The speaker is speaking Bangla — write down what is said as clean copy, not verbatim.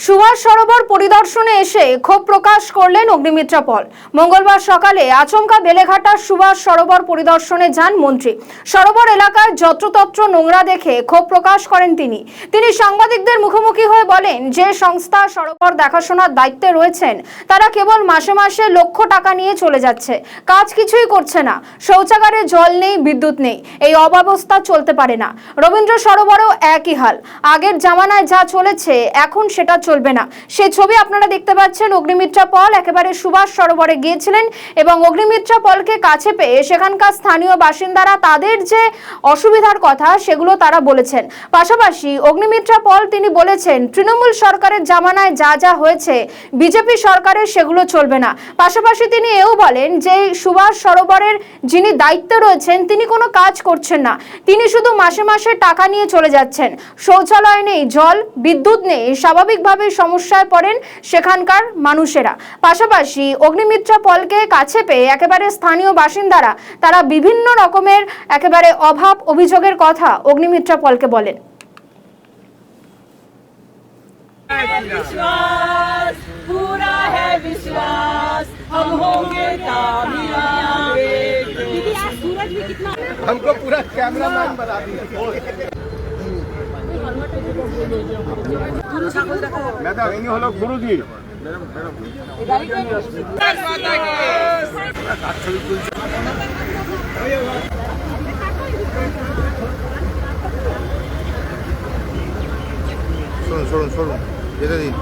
সুভাষ সরোবর পরিদর্শনে এসে ক্ষোভ প্রকাশ করলেন অগ্নিমিত্রা পল। মঙ্গলবার সকালে আচমকা বেলেঘাটার সুভাষ সরোবর পরিদর্শনে যান মন্ত্রী। সরোবর এলাকায় যত্রতত্র নোংরা দেখে ক্ষোভ প্রকাশ করেন তিনি সাংবাদিকদের মুখোমুখি হয়ে বলেন, যে সংস্থা সরোবর দেখাশোনার দায়িত্বে রয়েছেন তারা কেবল মাসে মাসে লক্ষ টাকা নিয়ে চলে যাচ্ছে, কাজ কিছুই করছে না। শৌচাগারে জল নেই, বিদ্যুৎ নেই, এই অব্যবস্থা চলতে পারে না। রবীন্দ্র সরোবরেও একই হাল, আগের জামানায় যা চলেছে এখন সেটা চলবে না। সেই ছবি আপনারা দেখতে পাচ্ছেন। অগ্নিমিত্রা পল একেবারে সুভাষ সরোবরে গিয়েছিলেন এবং অগ্নিমিত্রা পলকে কাছে পেয়ে সেখানকার স্থানীয় বাসিন্দারা তাদের যে অসুবিধার কথা সেগুলো তারা বলেছেন। পাশাপাশি অগ্নিমিত্রা পল তিনি বলেছেন, তৃণমূল সরকারের জামানায় যা যা হয়েছে বিজেপি সরকারের সেগুলো চলবে না। পাশাপাশি তিনি এও বলেন যে সুভাষ সরোবরের যিনি দায়িত্বে রয়েছেন তিনি কোনো কাজ করছেন না, তিনি শুধু মাসে মাসে টাকা নিয়ে চলে যাচ্ছেন। শৌচালয় নেই, জল, বিদ্যুৎ নেই, স্বাভাবিকভাবে সমস্যায় পড়েন সেখানকার মানুষেরা। পাশাপাশি অগ্নিমিত্রা পলকে কাছে পেয়ে একেবারে স্থানীয় বাসিন্দারা তারা বিভিন্ন রকমের একেবারে অভাব অভিযোগের কথা অগ্নিমিত্রা পলকে বলেন। विश्वास पूरा है विश्वास, हम होंगे कामयाब। सूरज भी कितना हमको पूरा कैमरामैन बना दिया। मैडम इन्हीं हलो गुरुजी শুনুন যেতে দিন।